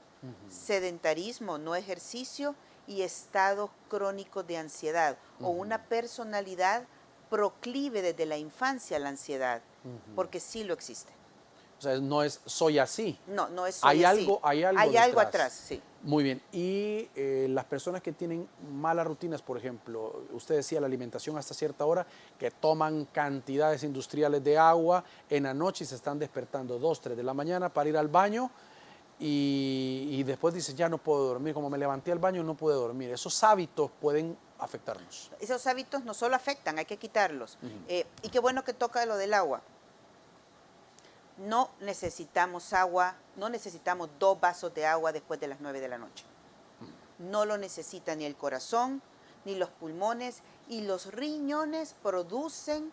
sedentarismo, no ejercicio y estados crónicos de ansiedad, o una personalidad proclive desde la infancia a la ansiedad, porque sí lo existe. O sea, no es soy así. No, no es Hay así. algo, hay algo Hay algo detrás. atrás, sí. Muy bien. Y las personas que tienen malas rutinas, por ejemplo, usted decía la alimentación hasta cierta hora, que toman cantidades industriales de agua en la noche y se están despertando 2, 3 de la mañana para ir al baño y después dicen, ya no puedo dormir, como me levanté al baño no pude dormir. Esos hábitos pueden afectarnos. Esos hábitos no solo afectan, hay que quitarlos. Y qué bueno que toca lo del agua. No necesitamos agua, no necesitamos 2 vasos de agua después de las 9 de la noche. No lo necesita ni el corazón, ni los pulmones, y los riñones producen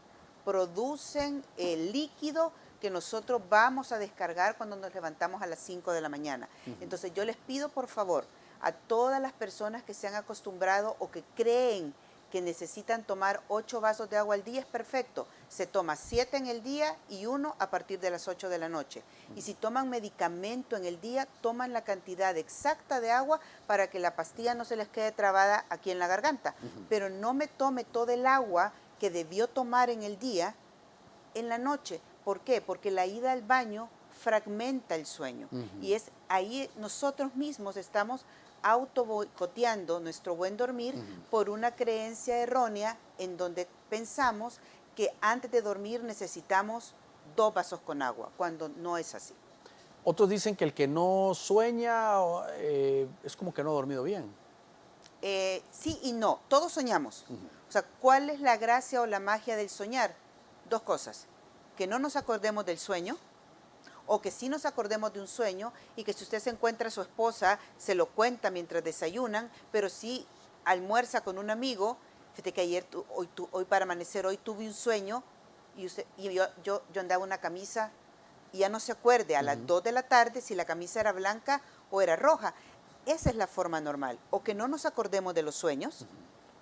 el líquido que nosotros vamos a descargar cuando nos levantamos a las 5 de la mañana. Entonces yo les pido por favor a todas las personas que se han acostumbrado o que creen que necesitan tomar 8 vasos de agua al día, es perfecto. Se toma 7 en el día y 1 a partir de las 8 de la noche. Y si toman medicamento en el día, toman la cantidad exacta de agua para que la pastilla no se les quede trabada aquí en la garganta. Pero no me tome todo el agua que debió tomar en el día en la noche. ¿Por qué? Porque la ida al baño fragmenta el sueño. Y es ahí nosotros mismos estamos auto boicoteando nuestro buen dormir por una creencia errónea en donde pensamos que antes de dormir necesitamos 2 vasos con agua, cuando no es así. Otros dicen que el que no sueña es como que no ha dormido bien. Sí y no, todos soñamos. O sea, ¿cuál es la gracia o la magia del soñar? 2 cosas, que no nos acordemos del sueño, o que sí nos acordemos de un sueño y que si usted se encuentra a su esposa, se lo cuenta mientras desayunan, pero si almuerza con un amigo, fíjate que ayer, hoy para amanecer, hoy tuve un sueño y yo andaba una camisa y ya no se acuerde a las 2 de la tarde si la camisa era blanca o era roja. Esa es la forma normal, o que no nos acordemos de los sueños.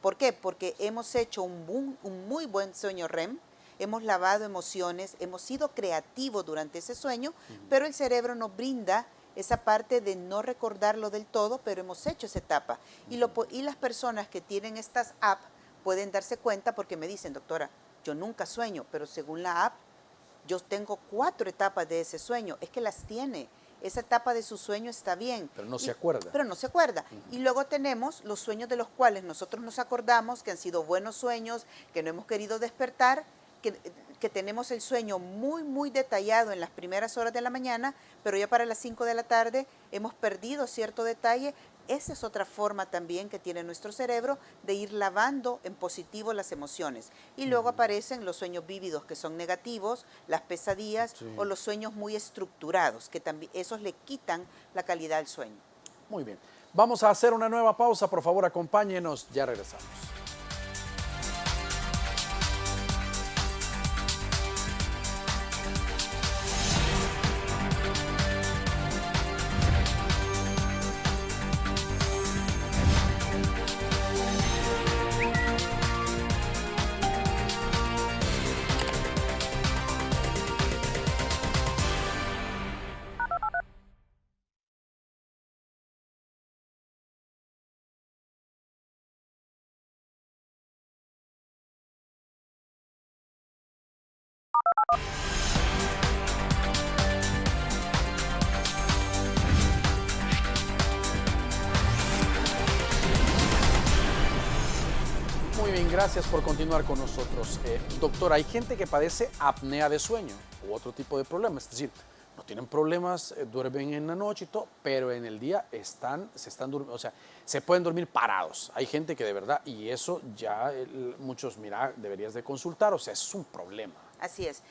¿Por qué? Porque hemos hecho un muy buen sueño REM, hemos lavado emociones, hemos sido creativos durante ese sueño, pero el cerebro nos brinda esa parte de no recordarlo del todo, pero hemos hecho esa etapa. Y las personas que tienen estas apps pueden darse cuenta porque me dicen, doctora, yo nunca sueño, pero según la app, yo tengo 4 etapas de ese sueño. Es que las tiene. Esa etapa de su sueño está bien. Pero no se acuerda. Pero no se acuerda. Y luego tenemos los sueños de los cuales nosotros nos acordamos, que han sido buenos sueños, que no hemos querido despertar, que tenemos el sueño muy, muy detallado en las primeras horas de la mañana, pero ya para las 5 de la tarde hemos perdido cierto detalle. Esa es otra forma también que tiene nuestro cerebro de ir lavando en positivo las emociones. Y luego aparecen los sueños vívidos, que son negativos, las pesadillas, Sí. o los sueños muy estructurados, que también esos le quitan la calidad al sueño. Muy bien. Vamos a hacer una nueva pausa. Por favor, acompáñenos. Ya regresamos. Muy bien, gracias por continuar con nosotros. Doctor, hay gente que padece apnea de sueño u otro tipo de problemas, es decir, no tienen problemas, duermen en la noche y todo, pero en el día se están durmiendo, o sea, se pueden dormir parados. Hay gente que de verdad, y eso ya muchos, mira, deberías de consultar, o sea, es un problema. Así es.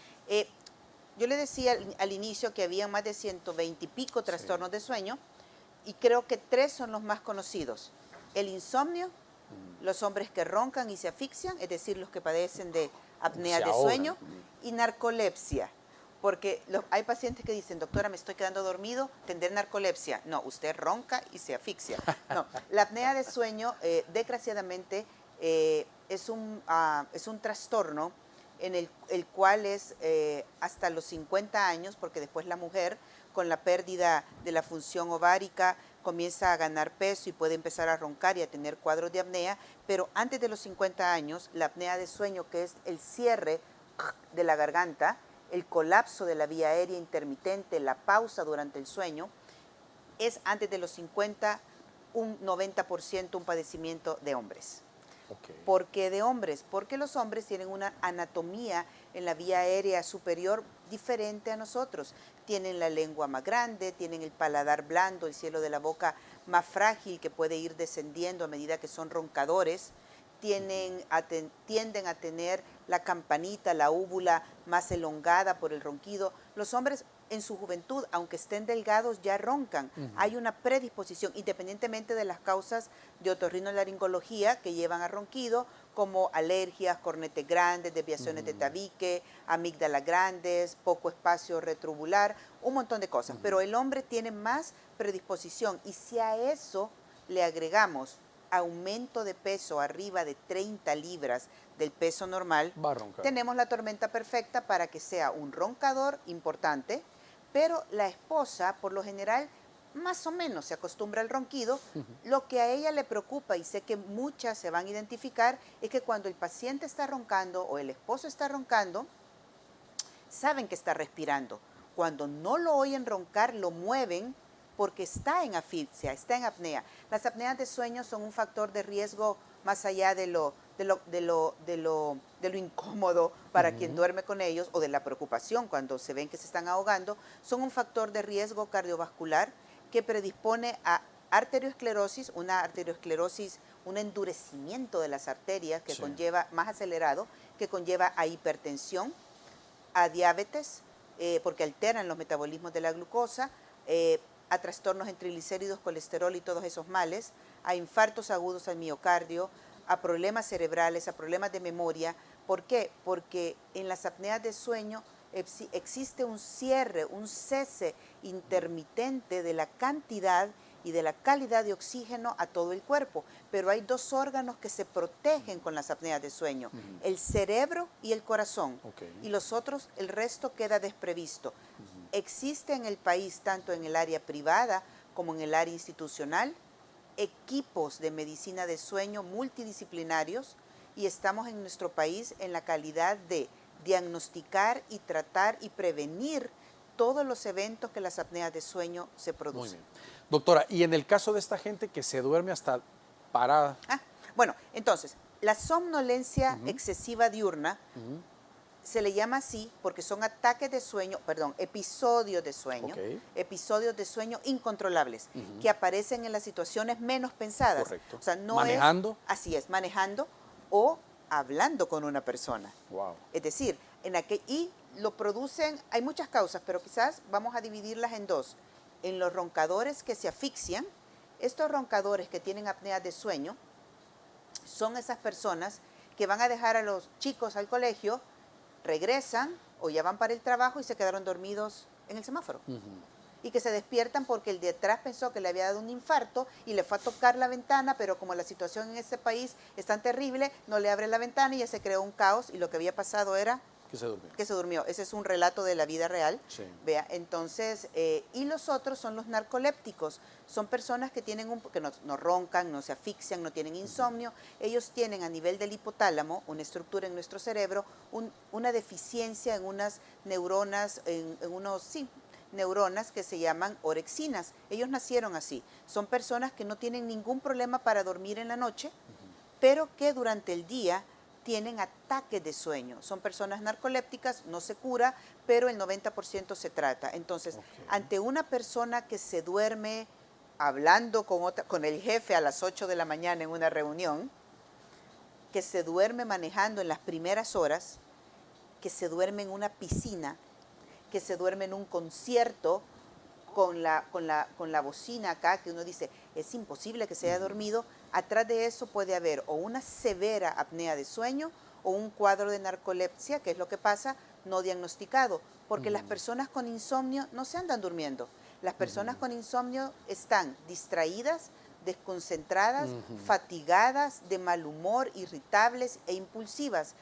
Yo le decía al inicio que había más de 120 y pico trastornos de sueño, y creo que 3 son los más conocidos. El insomnio, los hombres que roncan y se asfixian, es decir, los que padecen de apnea Se de ahogan. sueño, y narcolepsia. Porque hay pacientes que dicen, doctora, me estoy quedando dormido, tendré narcolepsia. No, usted ronca y se asfixia. No, la apnea de sueño, desgraciadamente, es un trastorno en el cual es hasta los 50 años, porque después la mujer, con la pérdida de la función ovárica, comienza a ganar peso y puede empezar a roncar y a tener cuadros de apnea, pero antes de los 50 años, la apnea de sueño, que es el cierre de la garganta, el colapso de la vía aérea intermitente, la pausa durante el sueño, es antes de los 50 un 90% un padecimiento de hombres. Okay. ¿Por qué de hombres? Porque los hombres tienen una anatomía en la vía aérea superior diferente a nosotros. Tienen la lengua más grande, tienen el paladar blando, el cielo de la boca más frágil que puede ir descendiendo a medida que son roncadores. Tienden a tener la campanita, la úvula más elongada por el ronquido. Los hombres en su juventud, aunque estén delgados, ya roncan. Hay una predisposición, independientemente de las causas de otorrinolaringología que llevan a ronquido, como alergias, cornetes grandes, desviaciones de tabique, amígdalas grandes, poco espacio retrovular, un montón de cosas. Pero el hombre tiene más predisposición, y si a eso le agregamos aumento de peso arriba de 30 libras del peso normal, Va a roncar. tenemos la tormenta perfecta para que sea un roncador importante, pero la esposa, por lo general, más o menos se acostumbra al ronquido. Lo que a ella le preocupa, y sé que muchas se van a identificar, es que cuando el paciente está roncando o el esposo está roncando, saben que está respirando. Cuando no lo oyen roncar, lo mueven porque está en asfixia, está en apnea. Las apneas de sueño son un factor de riesgo más allá de lo incómodo para quien duerme con ellos, o de la preocupación cuando se ven que se están ahogando. Son un factor de riesgo cardiovascular que predispone a arteriosclerosis, un endurecimiento de las arterias que conlleva, más acelerado, que conlleva a hipertensión, a diabetes, porque alteran los metabolismos de la glucosa, a trastornos en triglicéridos, colesterol y todos esos males, a infartos agudos al miocardio, a problemas cerebrales, a problemas de memoria. ¿Por qué? Porque en las apneas de sueño existe un cierre, un cese intermitente de la cantidad y de la calidad de oxígeno a todo el cuerpo. Pero hay 2 órganos que se protegen con las apneas de sueño, el cerebro y el corazón. Y los otros, el resto queda desprevisto. Existe en el país, tanto en el área privada como en el área institucional, equipos de medicina de sueño multidisciplinarios, y estamos en nuestro país en la calidad de diagnosticar y tratar y prevenir todos los eventos que las apneas de sueño se producen. Muy bien. Doctora, y en el caso de esta gente que se duerme hasta parada. Bueno, entonces, la somnolencia excesiva diurna Se le llama así porque son ataques de sueño, perdón, episodios de sueño incontrolables, que aparecen en las situaciones menos pensadas. Correcto. O sea, no ¿Manejando? así es, manejando o hablando con una persona. Wow. Es decir, y lo producen, hay muchas causas, pero quizás vamos a dividirlas en dos. En los roncadores que se asfixian, estos roncadores que tienen apnea de sueño, son esas personas que van a dejar a los chicos al colegio, regresan o ya van para el trabajo y se quedaron dormidos en el semáforo. Y que se despiertan porque el de atrás pensó que le había dado un infarto y le fue a tocar la ventana, pero como la situación en este país es tan terrible, no le abre la ventana y ya se creó un caos y lo que había pasado era que se durmió. Ese es un relato de la vida real. Sí. Vea, entonces, y los otros son los narcolépticos. Son personas que tienen que no roncan, no se asfixian, no tienen insomnio. Ellos tienen a nivel del hipotálamo, una estructura en nuestro cerebro, una deficiencia en unas neuronas, neuronas que se llaman orexinas. Ellos nacieron así. Son personas que no tienen ningún problema para dormir en la noche, pero que durante el día tienen ataques de sueño. Son personas narcolépticas, no se cura, pero el 90% se trata. Entonces, ante una persona que se duerme hablando con el jefe a las 8 de la mañana en una reunión, que se duerme manejando en las primeras horas, que se duerme en una piscina, que se duerme en un concierto con la bocina acá, que uno dice, es imposible que se haya dormido. Atrás de eso puede haber o una severa apnea de sueño o un cuadro de narcolepsia, que es lo que pasa, no diagnosticado, porque las personas con insomnio no se andan durmiendo. Las personas con insomnio están distraídas, desconcentradas, fatigadas, de mal humor, irritables e impulsivas.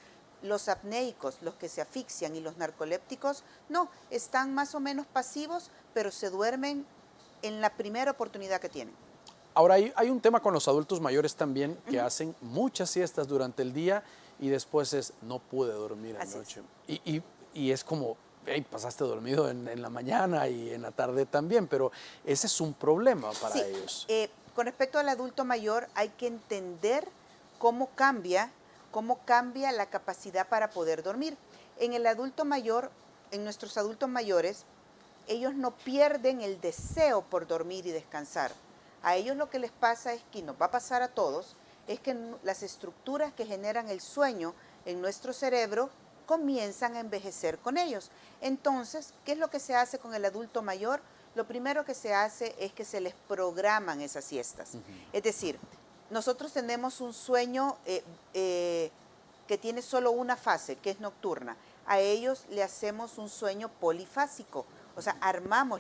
Los apnéicos, los que se asfixian, y los narcolépticos, no, están más o menos pasivos, pero se duermen en la primera oportunidad que tienen. Ahora, hay un tema con los adultos mayores también que hacen muchas siestas durante el día y después no pude dormir anoche. Y es como, hey, pasaste dormido en la mañana y en la tarde también, pero ese es un problema para ellos. Con respecto al adulto mayor, hay que entender cómo cambia la capacidad para poder dormir. En el adulto mayor, en nuestros adultos mayores, ellos no pierden el deseo por dormir y descansar. A ellos lo que les pasa es que nos va a pasar a todos, es que las estructuras que generan el sueño en nuestro cerebro comienzan a envejecer con ellos. Entonces, ¿qué es lo que se hace con el adulto mayor? Lo primero que se hace es que se les programan esas siestas. Es decir, nosotros tenemos un sueño que tiene solo una fase, que es nocturna. A ellos le hacemos un sueño polifásico. O sea,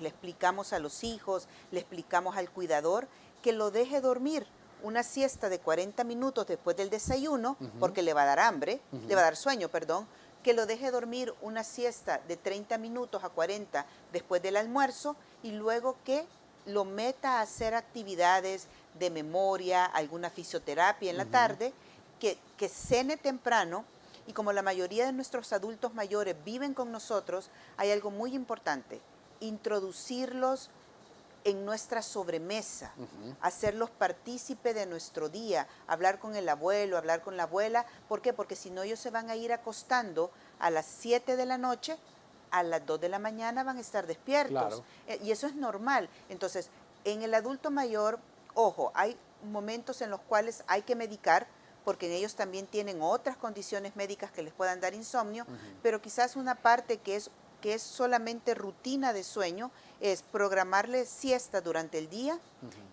le explicamos a los hijos, le explicamos al cuidador que lo deje dormir una siesta de 40 minutos después del desayuno, porque le va a dar hambre, le va a dar sueño, perdón, que lo deje dormir una siesta de 30 minutos a 40 después del almuerzo y luego que lo meta a hacer actividades de memoria, alguna fisioterapia en la tarde, que cene temprano. Y como la mayoría de nuestros adultos mayores viven con nosotros, hay algo muy importante, introducirlos en nuestra sobremesa, hacerlos partícipe de nuestro día, hablar con el abuelo, hablar con la abuela. ¿Por qué? Porque si no ellos se van a ir acostando a las 7 de la noche, a las 2 de la mañana van a estar despiertos. Claro. Y eso es normal. Entonces, en el adulto mayor, ojo, hay momentos en los cuales hay que medicar, porque en ellos también tienen otras condiciones médicas que les puedan dar insomnio, pero quizás una parte que es solamente rutina de sueño es programarles siesta durante el día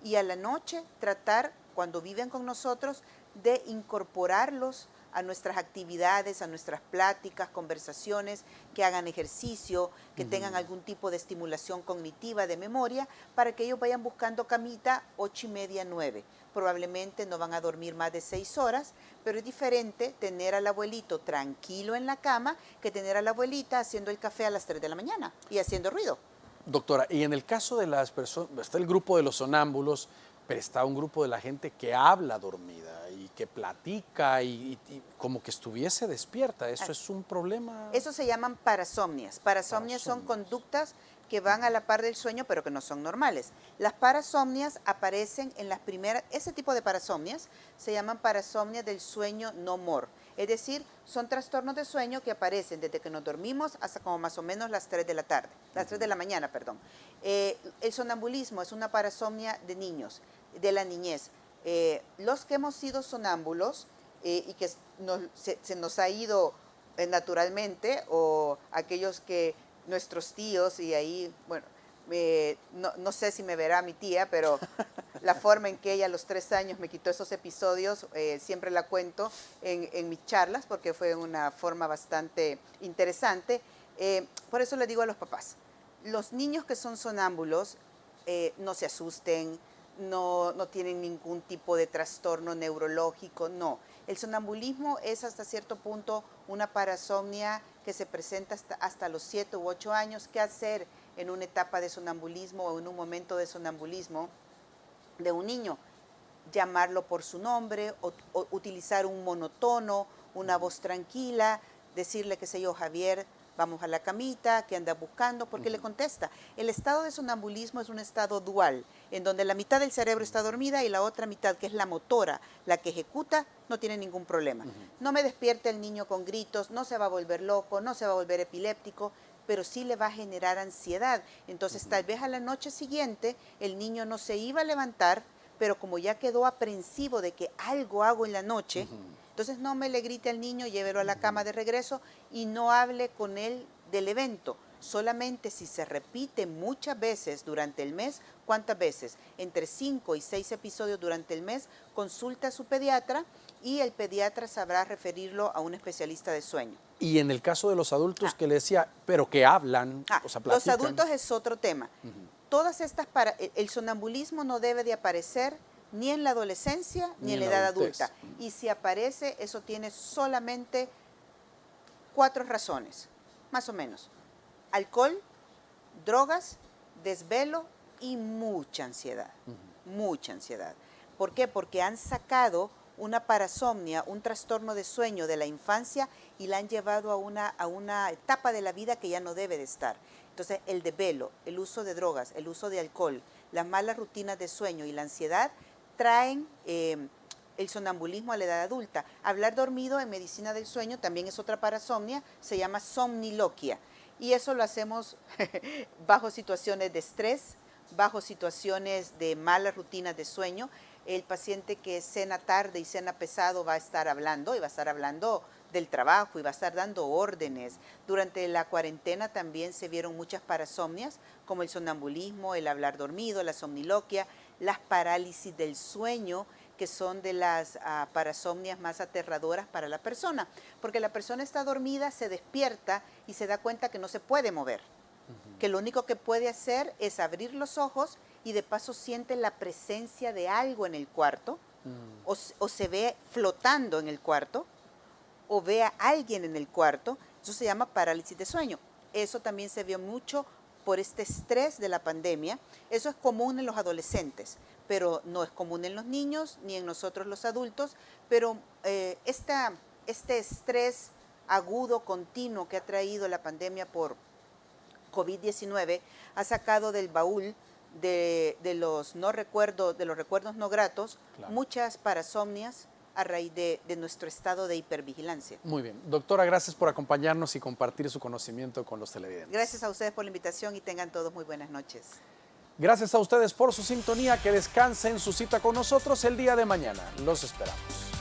y a la noche tratar, cuando viven con nosotros, de incorporarlos a nuestras actividades, a nuestras pláticas, conversaciones, que hagan ejercicio, que tengan algún tipo de estimulación cognitiva, de memoria, para que ellos vayan buscando camita 8:30, 9. Probablemente no van a dormir más de 6 horas, pero es diferente tener al abuelito tranquilo en la cama que tener a la abuelita haciendo el café a las 3 de la mañana y haciendo ruido. Doctora, y en el caso de las personas, está el grupo de los sonámbulos, pero está un grupo de la gente que habla dormida y que platica y como que estuviese despierta. ¿Eso es un problema? Eso se llaman parasomnias. Parasomnias son conductas que van a la par del sueño, pero que no son normales. Las parasomnias aparecen en las primeras, ese tipo de parasomnias se llaman parasomnias del sueño no MOR. Es decir, son trastornos de sueño que aparecen desde que nos dormimos hasta como más o menos las 3 de la tarde, las 3 de la mañana, perdón. El sonambulismo es una parasomnia de niños, de la niñez. Los que hemos sido sonámbulos y que se nos ha ido naturalmente, o aquellos que nuestros tíos, y ahí, bueno, no sé si me verá mi tía, pero la forma en que ella a los 3 años me quitó esos episodios, siempre la cuento en mis charlas, porque fue una forma bastante interesante. Por eso le digo a los papás, los niños que son sonámbulos, no se asusten, no tienen ningún tipo de trastorno neurológico, no. El sonambulismo es hasta cierto punto una parasomnia que se presenta hasta los 7 u 8 años. ¿Qué hacer en una etapa de sonambulismo o en un momento de sonambulismo de un niño? Llamarlo por su nombre, o utilizar un monotono, una voz tranquila, decirle, qué sé yo, Javier, vamos a la camita, ¿qué anda buscando? Porque le contesta. El estado de sonambulismo es un estado dual, en donde la mitad del cerebro está dormida y la otra mitad, que es la motora, la que ejecuta, no tiene ningún problema. No me despierte el niño con gritos, no se va a volver loco, no se va a volver epiléptico, pero sí le va a generar ansiedad. Entonces, tal vez a la noche siguiente el niño no se iba a levantar, pero como ya quedó aprensivo de que algo hago en la noche, entonces no me le grite al niño, llévelo a la cama de regreso y no hable con él del evento. Solamente si se repite muchas veces durante el mes, ¿cuántas veces? Entre 5 y 6 episodios durante el mes, consulta a su pediatra y el pediatra sabrá referirlo a un especialista de sueño. Y en el caso de los adultos que le decía, pero que hablan, o sea, los platican. adultos es otro tema. Todas estas el sonambulismo no debe de aparecer ni en la adolescencia ni en la edad adulta. Y si aparece, eso tiene solamente 4 razones, más o menos. Alcohol, drogas, desvelo y mucha ansiedad. Mucha ansiedad. ¿Por qué? Porque han sacado una parasomnia, un trastorno de sueño de la infancia y la han llevado a una etapa de la vida que ya no debe de estar. Entonces, el desvelo, el uso de drogas, el uso de alcohol, las malas rutinas de sueño y la ansiedad traen el sonambulismo a la edad adulta. Hablar dormido en medicina del sueño también es otra parasomnia, se llama somniloquia. Y eso lo hacemos bajo situaciones de estrés, bajo situaciones de malas rutinas de sueño. El paciente que cena tarde y cena pesado va a estar hablando, y va a estar hablando del trabajo y va a estar dando órdenes. Durante la cuarentena también se vieron muchas parasomnias, como el sonambulismo, el hablar dormido, la somniloquia, las parálisis del sueño, que son de las parasomnias más aterradoras para la persona, porque la persona está dormida, se despierta y se da cuenta que no se puede mover, que lo único que puede hacer es abrir los ojos y de paso siente la presencia de algo en el cuarto, o se ve flotando en el cuarto, o ve a alguien en el cuarto. Eso se llama parálisis de sueño. Eso también se vio mucho por este estrés de la pandemia. Eso es común en los adolescentes, pero no es común en los niños ni en nosotros los adultos. Pero este estrés agudo, continuo que ha traído la pandemia por COVID-19 ha sacado del baúl de los recuerdos no gratos, claro, muchas parasomnias a raíz de nuestro estado de hipervigilancia. Muy bien. Doctora, gracias por acompañarnos y compartir su conocimiento con los televidentes. Gracias a ustedes por la invitación y tengan todos muy buenas noches. Gracias a ustedes por su sintonía. Que descansen su cita con nosotros el día de mañana. Los esperamos.